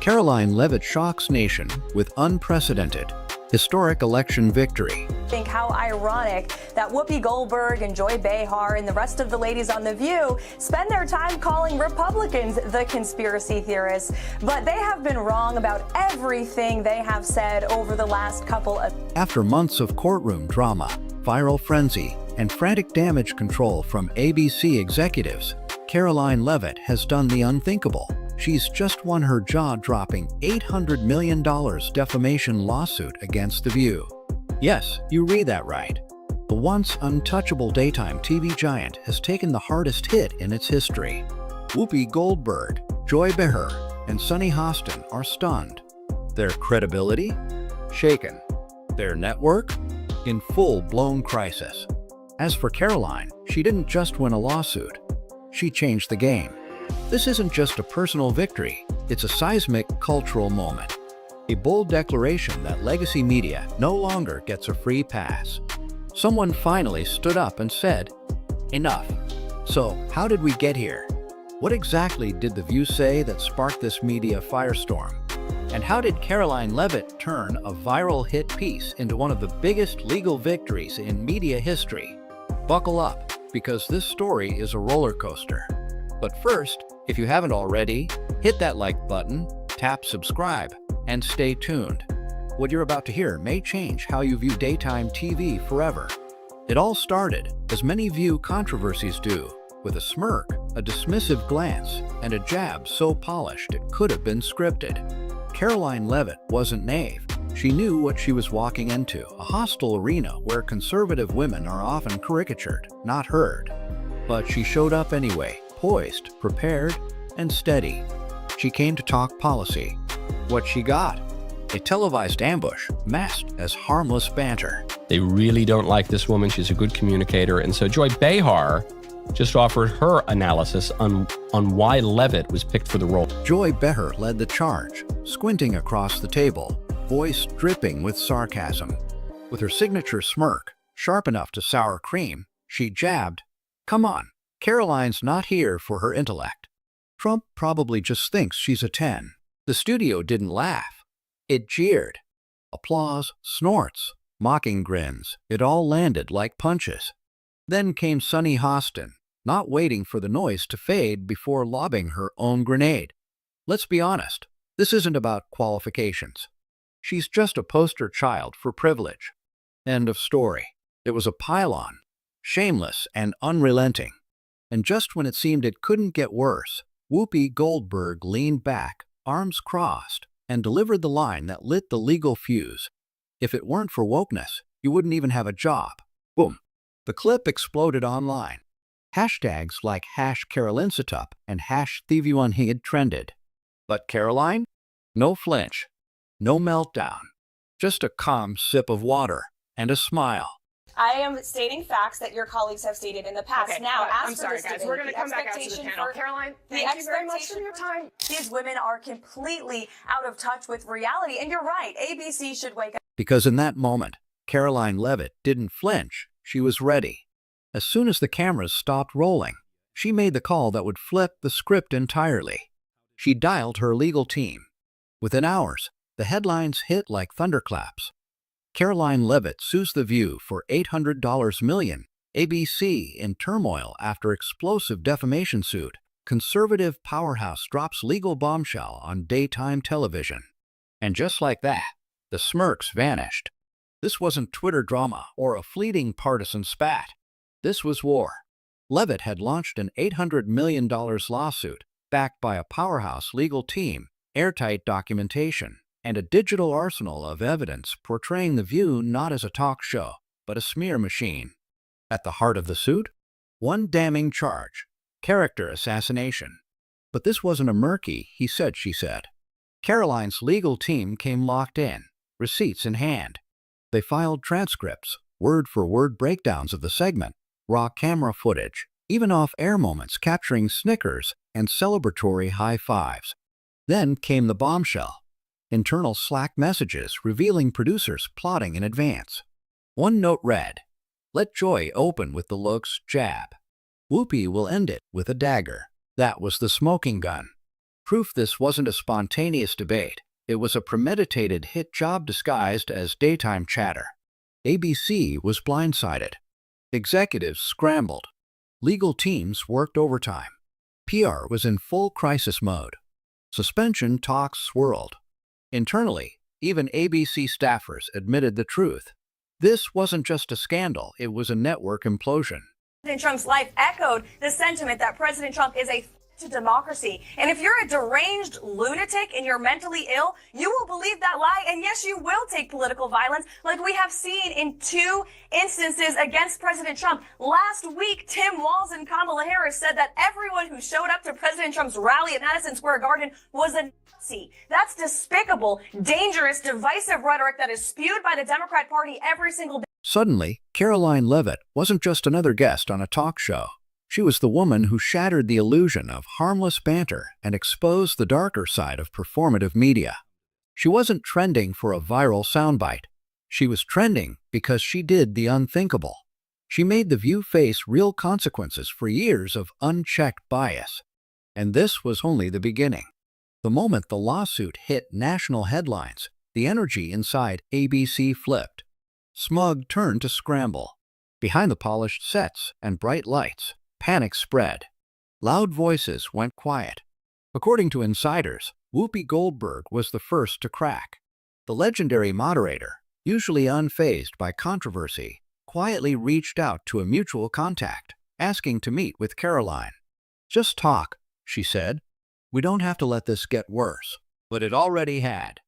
Karoline Leavitt shocks nation with unprecedented, historic election victory. Think how ironic that Whoopi Goldberg and Behar and the rest of the ladies on The View spend their time calling Republicans the conspiracy theorists. But they have been wrong about everything they have said over the last couple of... After months of courtroom drama, viral frenzy, and frantic damage control from ABC executives, Karoline Leavitt has done the unthinkable. She's just won her jaw-dropping $800 million defamation lawsuit against The View. Yes, you read that right. The once untouchable daytime TV giant has taken the hardest hit in its history. Whoopi Goldberg, Behar, and Sunny Hostin are stunned. Their credibility? Shaken. Their network? In full-blown crisis. As for Karoline, she didn't just win a lawsuit. She changed the game. This isn't just a personal victory, it's a seismic cultural moment. A bold declaration that legacy media no longer gets a free pass. Someone finally stood up and said, "Enough." So, how did we get here? What exactly did The View say that sparked this media firestorm? And how did Karoline Leavitt turn a viral hit piece into one of the biggest legal victories in media history? Buckle up, because this story is a roller coaster. But first, if you haven't already, hit that like button, tap subscribe, and stay tuned. What you're about to hear may change how you view daytime TV forever. It all started, as many View controversies do, with a smirk, a dismissive glance, and a jab so polished it could have been scripted. Karoline Leavitt wasn't naive. She knew what she was walking into, a hostile arena where conservative women are often caricatured, not heard. But she showed up anyway, poised, prepared, and steady. She came to talk policy. What she got? A televised ambush masked as harmless banter. They really don't like this woman. She's a good communicator. And so Behar just offered her analysis on why Leavitt was picked for the role. Behar led the charge, squinting across the table, voice dripping with sarcasm. With her signature smirk, sharp enough to sour cream, she jabbed, "Come on, Karoline's not here for her intellect. Trump probably just thinks she's a 10. The studio didn't laugh. It jeered. Applause, snorts, mocking grins. It all landed like punches. Then came Sunny Hostin, not waiting for the noise to fade before lobbing her own grenade. Let's be honest, this isn't about qualifications. She's just a poster child for privilege. End of story. It was a pile-on, shameless and unrelenting. And just when it seemed it couldn't get worse, Whoopi Goldberg leaned back, arms crossed, and delivered the line that lit the legal fuse. If it weren't for wokeness, you wouldn't even have a job. Boom. The clip exploded online. Hashtags like #KarolineSitup and #TheViewUnhinged trended. But Karoline? No flinch. No meltdown. Just a calm sip of water and a smile. I am stating facts that your colleagues have stated in the past. Okay, now, as I'm for sorry, this guys. debate, We're going to the come back out to the expectation panel. for- Karoline, the thank you very much for expectation your time. These women are completely out of touch with reality. And you're right, ABC should wake up. Because in that moment, Karoline Leavitt didn't flinch. She was ready. As soon as the cameras stopped rolling, she made the call that would flip the script entirely. She dialed her legal team. Within hours, the headlines hit like thunderclaps. Karoline Leavitt sues The View for $800 million. ABC in turmoil after explosive defamation suit. Conservative powerhouse drops legal bombshell on daytime television. And just like that, the smirks vanished. This wasn't Twitter drama or a fleeting partisan spat. This was war. Leavitt had launched an $800 million lawsuit, backed by a powerhouse legal team, airtight documentation, and a digital arsenal of evidence portraying The View not as a talk show, but a smear machine. At the heart of the suit? One damning charge: character assassination. But this wasn't a murky he said, she said. Karoline's legal team came locked in, receipts in hand. They filed transcripts, word-for-word breakdowns of the segment, raw camera footage, even off-air moments capturing snickers and celebratory high fives. Then came the bombshell. Internal Slack messages revealing producers plotting in advance. One note read, "Let joy open with the looks jab. Whoopi will end it with a dagger." That was the smoking gun. Proof this wasn't a spontaneous debate. It was a premeditated hit job disguised as daytime chatter. ABC was blindsided. Executives scrambled. Legal teams worked overtime. PR was in full crisis mode. Suspension talks swirled. Internally, even ABC staffers admitted the truth. This wasn't just a scandal, it was a network implosion. President Trump's life echoed the sentiment that President Trump is a threat to democracy. And if you're a deranged lunatic and you're mentally ill, you will believe that lie. And yes, you will take political violence like we have seen in 2 instances against President Trump. Last week, Tim Walz and Kamala Harris said that everyone who showed up to President Trump's rally at Madison Square Garden was a Nazi. That's despicable, dangerous, divisive rhetoric that is spewed by the Democrat Party every single day. Suddenly, Karoline Leavitt wasn't just another guest on a talk show. She was the woman who shattered the illusion of harmless banter and exposed the darker side of performative media. She wasn't trending for a viral soundbite. She was trending because she did the unthinkable. She made The View face real consequences for years of unchecked bias. And this was only the beginning. The moment the lawsuit hit national headlines, the energy inside ABC flipped. Smug turned to scramble. Behind the polished sets and bright lights, panic spread. Loud voices went quiet. According to insiders, Whoopi Goldberg was the first to crack. The legendary moderator, usually unfazed by controversy, quietly reached out to a mutual contact, asking to meet with Karoline. "Just talk," she said. "We don't have to let this get worse." But it already had.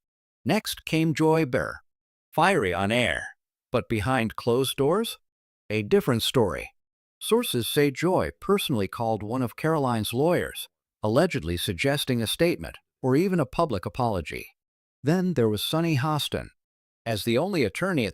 Next came Joy Behar, fiery on air. But behind closed doors? A different story. Sources say Joy personally called one of Karoline's lawyers, allegedly suggesting a statement or even a public apology. Then there was Sunny Hostin. As the only attorney at the